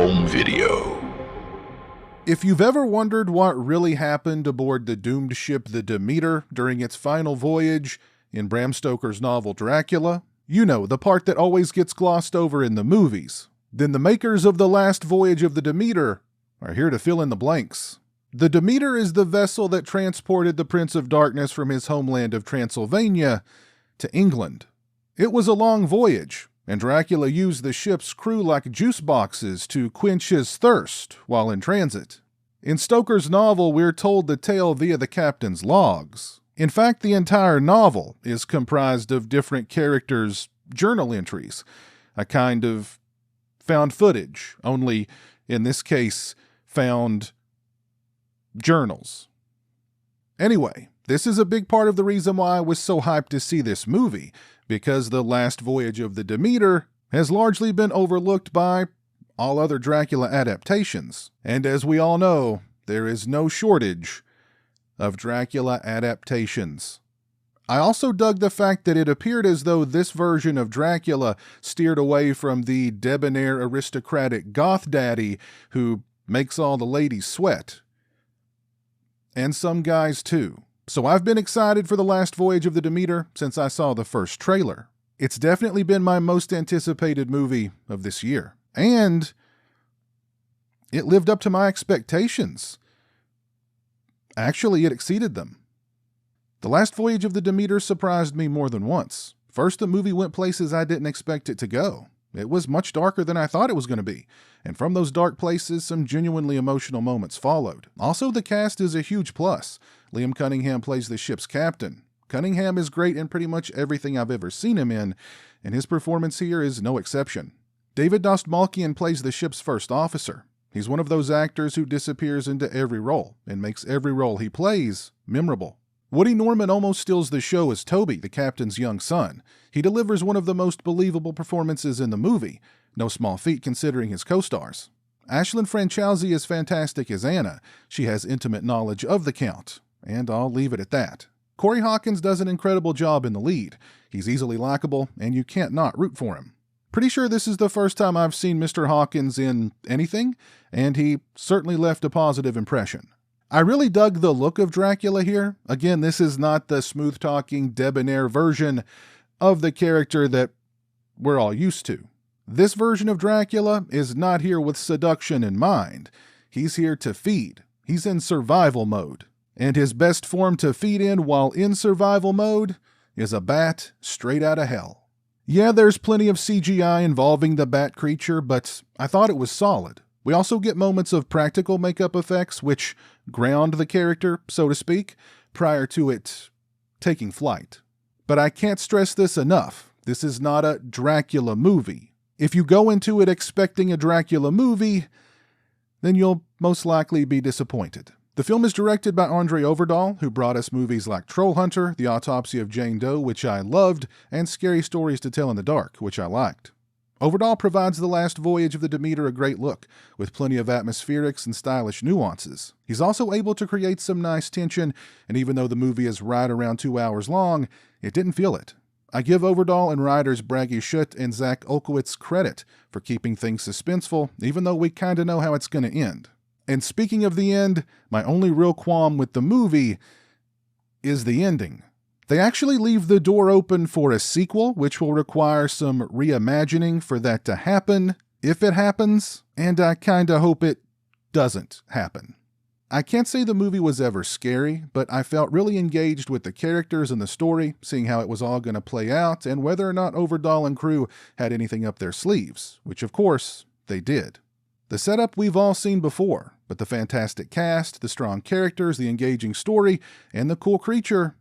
home video. If you've ever wondered what really happened aboard the doomed ship the Demeter during its final voyage in Bram Stoker's novel Dracula, you know, the part that always gets glossed over in the movies, then the makers of The Last Voyage of the Demeter are here to fill in the blanks. The Demeter is the vessel that transported the Prince of Darkness from his homeland of Transylvania to England. It was a long voyage, and Dracula used the ship's crew like juice boxes to quench his thirst while in transit. In Stoker's novel, we're told the tale via the captain's logs. In fact, the entire novel is comprised of different characters' journal entries, a kind of found footage, only in this case, found journals. Anyway, this is a big part of the reason why I was so hyped to see this movie, because The Last Voyage of the Demeter has largely been overlooked by all other Dracula adaptations. And as we all know, there is no shortage of Dracula adaptations. I also dug the fact that it appeared as though this version of Dracula steered away from the debonair aristocratic goth daddy who makes all the ladies sweat. And some guys too. So I've been excited for The Last Voyage of the Demeter since I saw the first trailer. It's definitely been my most anticipated movie of this year. And it lived up to my expectations. Actually, it exceeded them. The Last Voyage of the Demeter surprised me more than once. First, the movie went places I didn't expect it to go. It was much darker than I thought it was going to be. And from those dark places, some genuinely emotional moments followed. Also, the cast is a huge plus. Liam Cunningham plays the ship's captain. Cunningham is great in pretty much everything I've ever seen him in, and his performance here is no exception. David Dastmalchian plays the ship's first officer. He's one of those actors who disappears into every role and makes every role he plays memorable. Woody Norman almost steals the show as Toby, the captain's young son. He delivers one of the most believable performances in the movie, no small feat considering his co-stars. Ashlyn Franciosi is fantastic as Anna. She has intimate knowledge of the Count, and I'll leave it at that. Corey Hawkins does an incredible job in the lead. He's easily likable, and you can't not root for him. Pretty sure this is the first time I've seen Mr. Hawkins in anything, and he certainly left a positive impression. I really dug the look of Dracula here. Again, this is not the smooth-talking, debonair version of the character that we're all used to. This version of Dracula is not here with seduction in mind. He's here to feed. He's in survival mode. And his best form to feed in while in survival mode is a bat straight out of hell. Yeah, there's plenty of CGI involving the bat creature, but I thought it was solid. We also get moments of practical makeup effects which ground the character, so to speak, prior to it taking flight. But I can't stress this enough. This is not a Dracula movie. If you go into it expecting a Dracula movie, then you'll most likely be disappointed. The film is directed by André Øvredal, who brought us movies like Troll Hunter, The Autopsy of Jane Doe, which I loved, and Scary Stories to Tell in the Dark, which I liked. Øvredal provides The Last Voyage of the Demeter a great look, with plenty of atmospherics and stylish nuances. He's also able to create some nice tension, and even though the movie is right around 2 hours long, it didn't feel it. I give Øvredal and writers Bragi Schutt and Zach Olkowitz credit for keeping things suspenseful, even though we kinda know how it's gonna end. And speaking of the end, my only real qualm with the movie is the ending. They actually leave the door open for a sequel, which will require some reimagining for that to happen, if it happens, and I kinda hope it doesn't happen. I can't say the movie was ever scary, but I felt really engaged with the characters and the story, seeing how it was all going to play out, and whether or not Øvredal and crew had anything up their sleeves, which of course, they did. The setup we've all seen before, but the fantastic cast, the strong characters, the engaging story, and the cool creature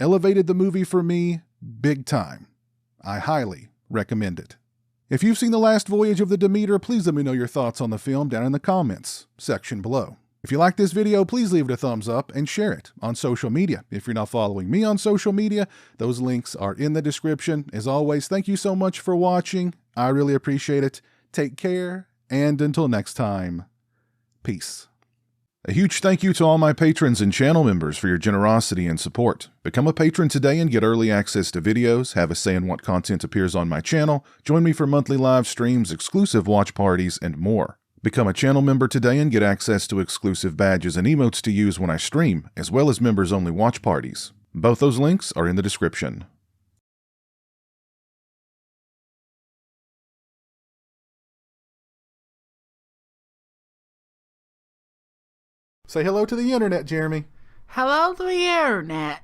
elevated the movie for me big time. I highly recommend it. If you've seen The Last Voyage of the Demeter, please let me know your thoughts on the film down in the comments section below. If you like this video, please leave it a thumbs up and share it on social media. If you're not following me on social media, those links are in the description. As always, thank you so much for watching. I really appreciate it. Take care, and until next time, peace. A huge thank you to all my patrons and channel members for your generosity and support. Become a patron today and get early access to videos, have a say in what content appears on my channel, join me for monthly live streams, exclusive watch parties, and more. Become a channel member today and get access to exclusive badges and emotes to use when I stream, as well as members-only watch parties. Both those links are in the description. Say hello to the internet, Jeremy. Hello to the internet.